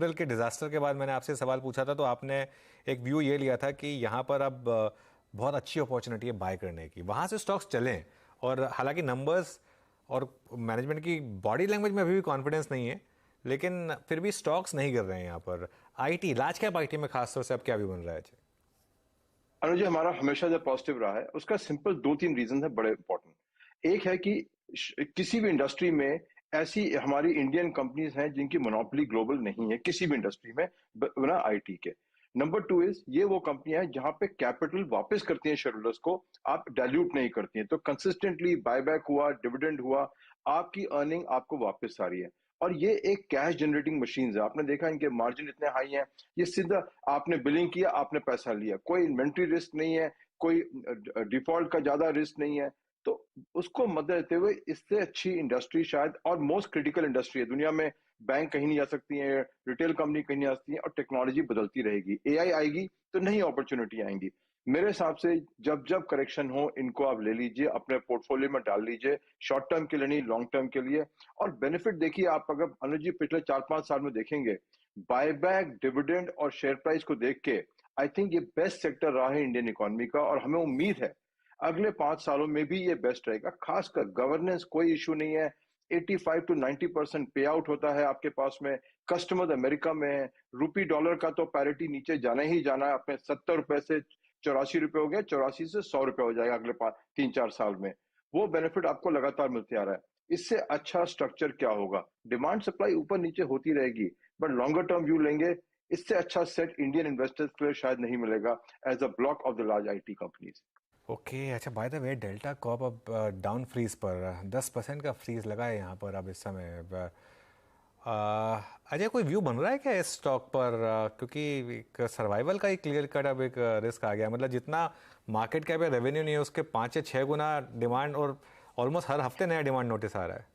अप्रैल के डिज़ास्टर के बाद मैंने आपसे सवाल पूछा था, तो आपने एक व्यू ये लिया था कि यहाँ पर अब बहुत अच्छी अपॉर्चुनिटी है बाय करने की, वहाँ से स्टॉक्स चलें। और हालांकि नंबर्स और मैनेजमेंट की बॉडी लैंग्वेज में अभी भी कॉन्फिडेंस नहीं है, लेकिन फिर भी स्टॉक्स नहीं गिर रहे हैं यहाँ पर। आईटी, लार्ज कैप आईटी में खासतौर से अब क्या व्यू बन रहा है जी? अनुज, हमारा हमेशा जो पॉजिटिव रहा है उसका सिंपल दो तीन रीजन है बड़े इंपॉर्टेंट। एक है कि किसी भी इंडस्ट्री में ऐसी हमारी इंडियन कंपनीज हैं जिनकी मोनोपोली ग्लोबल नहीं है किसी भी इंडस्ट्री में, बिना आईटी के। नंबर टू इज ये वो कंपनियां हैं जहां पे कैपिटल वापस करती हैं शेयर होल्डर्स को, आप डाइल्यूट नहीं करती हैं, तो कंसिस्टेंटली बायबैक हुआ, डिविडेंड हुआ, आपकी अर्निंग आपको वापस आ रही है। और ये एक कैश जनरेटिंग मशीन है, आपने देखा इनके मार्जिन इतने हाई हैं, ये सीधा आपने बिलिंग किया, आपने पैसा लिया, कोई इन्वेंट्री रिस्क नहीं है, कोई डिफॉल्ट का ज्यादा रिस्क नहीं है। तो उसको मद्दे लेते हुए इससे अच्छी इंडस्ट्री शायद, और मोस्ट क्रिटिकल इंडस्ट्री है दुनिया में, बैंक कहीं नहीं जा सकती है, रिटेल कंपनी कहीं नहीं आ सकती है, और टेक्नोलॉजी बदलती रहेगी, एआई आएगी तो नई अपॉर्चुनिटी आएंगी। मेरे हिसाब से जब जब करेक्शन हो इनको आप ले लीजिए, अपने पोर्टफोलियो में डाल लीजिए, शॉर्ट टर्म के लिए नहीं, लॉन्ग टर्म के लिए। और बेनिफिट देखिए, आप अगर अनुज जी पिछले 4-5 साल में देखेंगे, बायबैक, डिविडेंड और शेयर प्राइस को देख के आई थिंक ये बेस्ट सेक्टर रहा है इंडियन इकोनॉमी का, और हमें उम्मीद है अगले 5 सालों में भी ये बेस्ट रहेगा। खासकर गवर्नेंस कोई इशू नहीं है, 85 to 90% पे आउट होता है आपके पास में, कस्टमर अमेरिका में है, रूपी डॉलर का तो पैरिटी नीचे जाना ही जाना है, अपने 70 रुपए से 84 रुपए हो गया, 84 से 100 रुपए हो जाएगा अगले 3-4 साल में। वो बेनिफिट आपको लगातार मिलते आ रहा है। इससे अच्छा स्ट्रक्चर क्या होगा? डिमांड सप्लाई ऊपर नीचे होती रहेगी, बट लॉन्गर टर्म व्यू लेंगे, इससे अच्छा सेट इंडियन इन्वेस्टर्स के लिए शायद नहीं मिलेगा as a block of the large IT companies. Okay, अच्छा, by the way Delta Corp अब डाउन फ्रीज पर 10% का फ्रीज लगा है यहाँ पर अब इस समय। अजय, कोई व्यू बन रहा है क्या इस स्टॉक पर? क्योंकि एक सर्वाइवल का एक क्लियर कट अब एक रिस्क आ गया, मतलब जितना मार्केट कैप या रेवेन्यू नहीं है उसके 5 या 6 गुना डिमांड, और ऑलमोस्ट हर हफ्ते नया डिमांड नोटिस आ रहा है।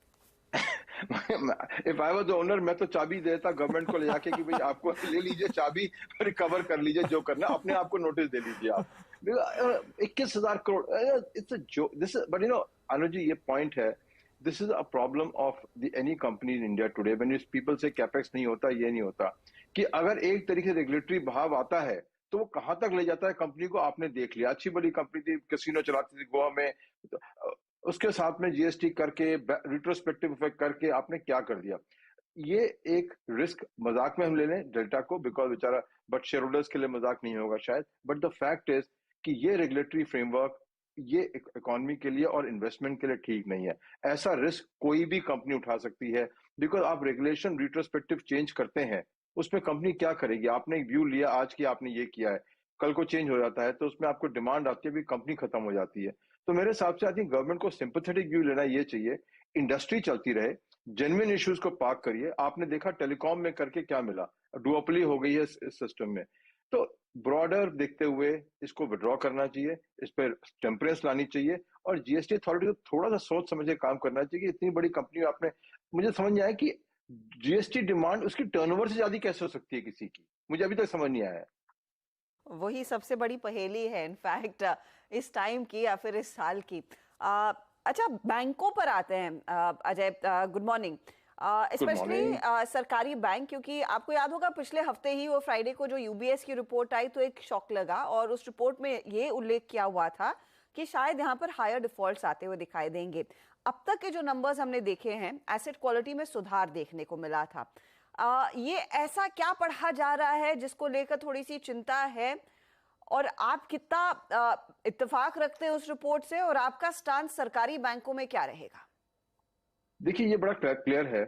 If I was the owner, मैं तो चाबी देता गवर्नमेंट को ले जाके कि भाई आपको ले लीजिए चाबी, रिकवर कर लीजिए, जो करना अपने आप को नोटिस दे लीजिए आप। 21,000 करोड़, इट्स अ जो दिस, बट अनुज जी, ये पॉइंट है, this is a problem of the any company in India today when people से कैपेक्स नहीं होता, ये नहीं होता कि अगर एक तरीके से रेगुलेटरी बहाव आता है तो वो कहां तक ले जाता है कंपनी को। आपने देख लिया, अच्छी बड़ी कंपनी थी, कैसीनो चलाती थी गोवा में, तो उसके साथ में जीएसटी करके, रिट्रोस्पेक्टिव इफेक्ट करके आपने क्या कर दिया। ये एक रिस्क मजाक में हम ले लें डेल्टा को, बिकॉज बेचारा, बट शेयर होल्डर्स के लिए मजाक नहीं होगा शायद, बट द फैक्ट इज कि ये रेगुलेटरी फ्रेमवर्क ये इकोनॉमी के लिए और इन्वेस्टमेंट के लिए ठीक नहीं है। ऐसा रिस्क कोई भी कंपनी उठा सकती है, बिकॉज आप रेगुलेशन रिट्रोस्पेक्टिव चेंज करते हैं, उसमें कंपनी क्या करेगी? आपने एक व्यू लिया आज की, आपने ये किया है, कल को चेंज हो जाता है, तो उसमें आपको डिमांड आती है भी, कंपनी खत्म हो जाती है। तो मेरे हिसाब से आई थिंक गवर्नमेंट को सिंपैथेटिक व्यू लेना ये चाहिए, इंडस्ट्री चलती रहे, जेन्युइन इश्यूज को पार्क करिए। आपने देखा टेलीकॉम में करके क्या मिला, डुओपली हो गई है इस सिस्टम में। तो ब्रॉडर देखते हुए इसको विड्रॉ करना चाहिए, इस पर टेम्परेंस लानी चाहिए, और जीएसटी अथॉरिटी को थोड़ा सा सोच समझ के काम करना चाहिए कि इतनी बड़ी कंपनी आपने, मुझे समझ नहीं आया कि जीएसटी डिमांड उसकी टर्नओवर से ज्यादा कैसे हो सकती है किसी की, मुझे अभी तक समझ नहीं आया है। वही सबसे बड़ी पहेली है इनफैक्ट, इस टाइम की या फिर इस साल की। अ, अच्छा, बैंकों पर आते हैं। Ajay, good morning. Good specially morning. सरकारी बैंक, क्योंकि आपको याद होगा पिछले हफ्ते ही वो फ्राइडे को जो यूबीएस की रिपोर्ट आई तो एक शॉक लगा, और उस रिपोर्ट में ये उल्लेख किया हुआ था कि शायद यहाँ पर हायर डिफॉल्ट्स आते हुए दिखाई देंगे। अब तक के जो नंबर्स हमने देखे हैं, एसेट क्वालिटी में सुधार देखने को मिला था। ये ऐसा क्या पढ़ा जा रहा है जिसको लेकर थोड़ी सी चिंता है, और आप कितना इत्तेफाक रखते हैं उस रिपोर्ट से, और आपका स्टांस सरकारी बैंकों में क्या रहेगा? देखिए, ये बड़ा क्लियर है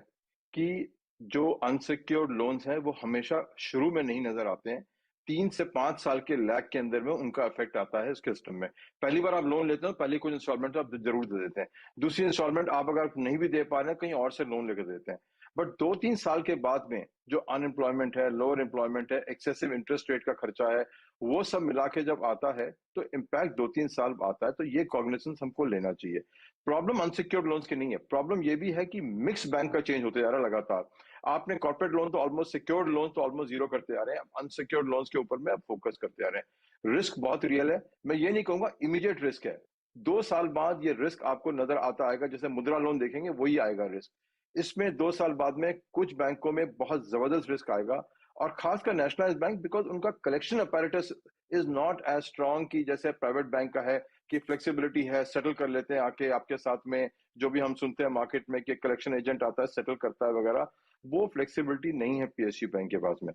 कि जो अनसिक्योर्ड लोन्स हैं वो हमेशा शुरू में नहीं नजर आते हैं, 3 से 5 साल के लैग के अंदर में उनका इफेक्ट आता है इसके सिस्टम में। पहली बार आप लोन लेते हो, पहली कुछ इंस्टॉलमेंट आप जरूर दे देते हैं, दूसरी इंस्टॉलमेंट आप अगर नहीं भी दे पा रहे हैं कहीं और से लोन लेकर देते हैं, बट 2-3 साल के बाद में जो अनएम्प्लॉयमेंट है, लोअर एम्प्लॉयमेंट है, एक्सेसिव इंटरेस्ट रेट का खर्चा है, वो सब मिला के जब आता है तो इम्पैक्ट 2-3 साल आता है। तो ये कॉग्निजेंस हमको लेना चाहिए। प्रॉब्लम अनसिक्योर्ड लोन्स की नहीं है, प्रॉब्लम ये भी है कि मिक्स बैंक का चेंज होते जा रहा है लगातार। आपने कॉर्पोरेट लोन तो ऑलमोस्ट, सिक्योर्ड लोन तो ऑलमोस्ट जीरो करते आ रहे हैं, अनसिक्योर्ड लोन्स के ऊपर में अब फोकस करते आ रहे हैं। रिस्क बहुत रियल है, मैं ये नहीं कहूंगा इमीडिएट रिस्क है, 2 साल बाद ये रिस्क आपको नजर आता आएगा, जैसे मुद्रा लोन देखेंगे वही आएगा रिस्क। इसमें 2 साल बाद में कुछ बैंकों में बहुत जबरदस्त रिस्क आएगा, और खासकर नेशनलाइज्ड बैंक, बिकॉज उनका collection apparatus is not as strong की जैसे प्राइवेट बैंक का है, कि फ्लेक्सिबिलिटी है, सेटल कर लेते हैं आके आपके साथ में, जो भी हम सुनते हैं मार्केट में कि कलेक्शन एजेंट आता है सेटल करता है वगैरह, वो फ्लेक्सिबिलिटी नहीं है पीएसयू बैंक के पास में।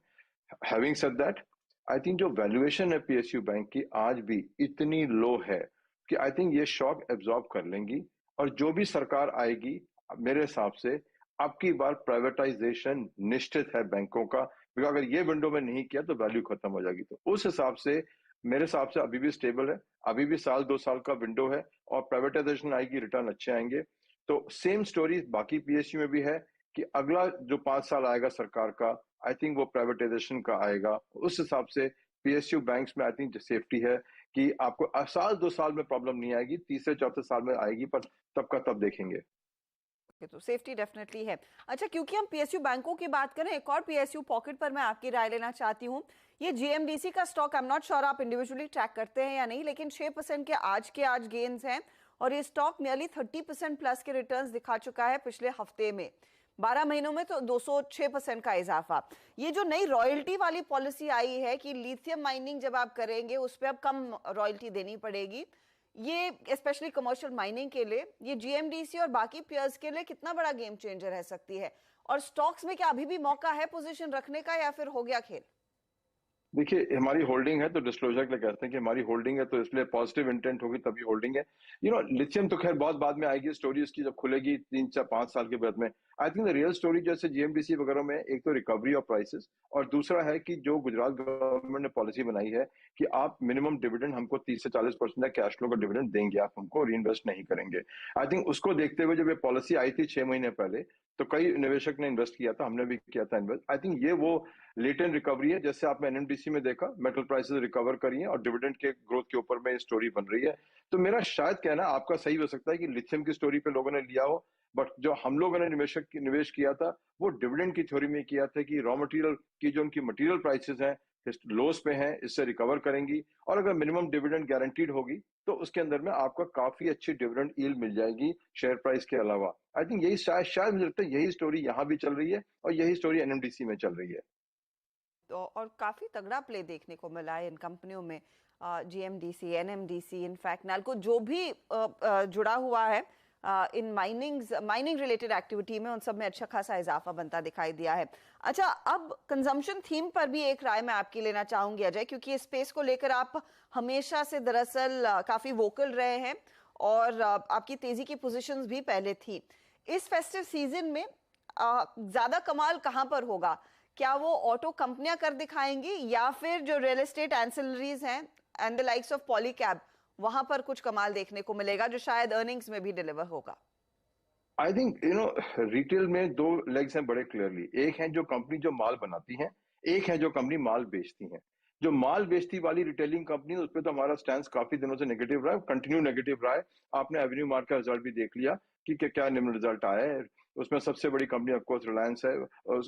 Having said that, I think जो वैल्यूएशन है पीएसयू बैंक की आज भी इतनी लो है कि आई थिंक ये शॉक एब्जॉर्ब कर लेंगी, और जो भी सरकार आएगी मेरे हिसाब से अब की बार प्राइवेटाइजेशन निश्चित है बैंकों का, क्योंकि अगर ये विंडो में नहीं किया तो वैल्यू खत्म हो जाएगी। तो उस हिसाब से मेरे हिसाब से अभी भी स्टेबल है, अभी भी 1-2 साल का विंडो है, और प्राइवेटाइजेशन आएगी, रिटर्न अच्छे आएंगे। तो सेम स्टोरी बाकी पीएसयू में भी है कि अगला जो 5 साल आएगा सरकार का, आई थिंक वो प्राइवेटाइजेशन का आएगा। उस हिसाब से पीएसयू बैंक्स में आई थिंक सेफ्टी है कि आपको 1-2 साल में प्रॉब्लम नहीं आएगी, तीसरे चौथे साल में आएगी, पर तब का तब देखेंगे। तो सेफ्टी डेफिनेटली है। अच्छा, क्योंकि हम पीएसयू बैंकों की बात करें, एक और पीएसयू पॉकेट पर मैं आपकी राय लेना चाहती हूँ। ये जीएमडीसी का stock, I am not sure आप इंडिविजुअली ट्रैक करते हैं या नहीं, लेकिन 6% के आज गेन्स हैं, और ये स्टॉक नियरली 30% प्लस के रिटर्न्स दिखा चुका है पिछले हफ्ते में। 12 महीनों में तो 206% का इजाफा। ये जो नई रॉयल्टी वाली पॉलिसी आई है कि लिथियम माइनिंग जब आप करेंगे उस पर अब कम रॉयल्टी देनी पड़ेगी, ये स्पेशली कमर्शियल माइनिंग के लिए, ये जीएमडीसी और बाकी पेयर्स के लिए कितना बड़ा गेम चेंजर रह सकती है? और स्टॉक्स में क्या अभी भी मौका है पोजीशन रखने का, या फिर हो गया खेल? देखिए, हमारी होल्डिंग है तो डिस्क्लोजर के लिए कहते हैं कि हमारी होल्डिंग है, तो इसलिए पॉजिटिव इंटेंट होगी तभी होल्डिंग है। लिथियम तो खैर बहुत बाद में आएगी स्टोरी, उसकी जब खुलेगी 3-4-5 साल के बाद में। I think the real story जैसे जीएमडीसी वगैरह में, एक तो रिकवरी ऑफ प्राइसेस, और दूसरा है कि जो गुजरात गवर्नमेंट ने पॉलिसी बनाई है कि आप मिनिमम डिविडेंड हमको 30 से 40% कैश फ्लो का डिविडेंड देंगे, आप हमको री इन्वेस्ट नहीं करेंगे। आई थिंक उसको देखते हुए जब ये पॉलिसी आई थी 6 महीने पहले, तो कई निवेशक ने इन्वेस्ट किया था, हमने भी किया था इन्वेस्ट। आई थिंक ये वो लेटेंट रिकवरी है, जैसे आपने एनएमडीसी में देखा, मेटल प्राइसेस रिकवर करी है और डिविडेंड के ग्रोथ के ऊपर में स्टोरी बन रही है। तो मेरा शायद कहना आपका सही हो सकता है कि लिथियम की स्टोरी पे लोगों ने लिया हो, बट जो हम लोगों ने निवेश किया था वो डिविडेंड की थ्योरी में किया था कि रॉ मटेरियल की जो उनकी मटेरियल प्राइसेस हैं लोस पे हैं, इससे रिकवर करेंगी, और अगर मिनिमम डिविडेंड गारंटीड होगी तो उसके अंदर में आपका काफी अच्छी डिविडेंड यील्ड मिल जाएगी शेयर प्राइस के अलावा। आई थिंक यही शायद मुझे लगता है यही स्टोरी यहाँ भी चल रही है, और यही स्टोरी एनएमडीसी में चल रही है। तो और काफी तगड़ा प्ले देखने को मिला है इन कंपनियों में, जीएमडीसी, एनएमडीसी, इनफैक्ट नाल्को, जो भी जुड़ा हुआ है इन माइनिंग रिलेटेड एक्टिविटी में, उन सब में अच्छा खासा इजाफा बनता दिखाई दिया है। अच्छा, अब कंजम्पशन थीम पर भी एक राय मैं आपकी लेना चाहूंगी अजय, क्योंकि इस स्पेस को लेकर आप हमेशा से दरअसल काफी वोकल रहे हैं, और आपकी तेजी की पोजीशंस भी पहले थी। इस फेस्टिव सीजन में ज्यादा कमाल कहां पर होगा? क्या वो ऑटो कंपनियां कर दिखाएंगी, या फिर जो रियल एस्टेट एंसिलरीज हैं and the likes of Polycab, वहां पर कुछ कमाल देखने को मिलेगा जो शायद अर्निंग्स में भी डिलीवर होगा? आई थिंक रिटेल में दो लेग्स हैं बड़े क्लियरली। एक है जो कंपनी जो माल बनाती है, एक है जो कंपनी माल बेचती है। जो माल बेचती वाली रिटेलिंग कंपनी, उस पर तो हमारा स्टैंड काफी दिनों से नेगेटिव रहा है, कंटिन्यू नेगेटिव रहा है। आपने एवेन्यू मार्ट का रिजल्ट भी देख लिया कि क्या निम्न रिजल्ट आया है। उसमें सबसे बड़ी कंपनी ऑफकोर्स रिलायंस है,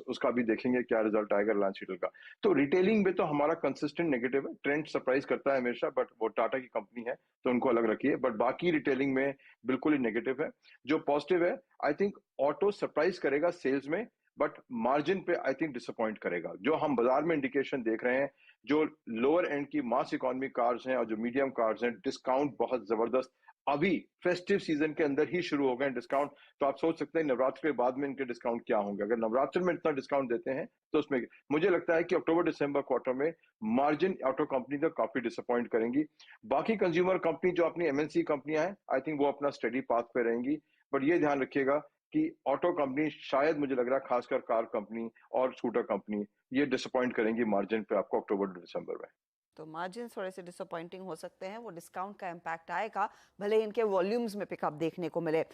उसका भी देखेंगे क्या रिजल्ट आएगा रिलायंस रिटेल का। तो रिटेलिंग में तो हमारा कंसिस्टेंट नेगेटिव है, ट्रेंड सरप्राइज करता है हमेशा, बट वो टाटा की कंपनी है तो उनको अलग रखिए, बट बाकी रिटेलिंग में बिल्कुल ही नेगेटिव है। जो पॉजिटिव है, आई थिंक ऑटो सरप्राइज करेगा सेल्स में, बट मार्जिन पे आई थिंक डिसअपॉइंट करेगा। जो हम बाजार में इंडिकेशन देख रहे हैं, जो लोअर एंड की मास इकोनॉमी कार्स हैं और जो मीडियम कार्स हैं, डिस्काउंट बहुत जबरदस्त अभी फेस्टिव सीजन के अंदर ही शुरू हो गए डिस्काउंट। तो आप सोच सकते हैं नवरात्र के बाद में इनके डिस्काउंट क्या होंगे। अगर नवरात्र में इतना डिस्काउंट देते हैं तो उसमें मुझे लगता है कि अक्टूबर दिसंबर क्वार्टर में मार्जिन ऑटो कंपनी का काफी डिसअपॉइंट करेंगी। बाकी कंज्यूमर कंपनी जो अपनी एमएनसी कंपनियां हैं, आई थिंक वो अपना स्टडी पाथ पे रहेंगी, बट ये ध्यान रखिएगा कि ऑटो कंपनी शायद मुझे लग रहा है खासकर कार कंपनी और स्कूटर कंपनी ये डिसअपॉइंट करेंगी मार्जिन पे आपको अक्टूबर दिसंबर में। तो मार्जिन थोड़े से डिसअपॉइंटिंग हो सकते हैं, वो डिस्काउंट का इम्पैक्ट आएगा, भले इनके वॉल्यूम्स में पिकअप देखने को मिले।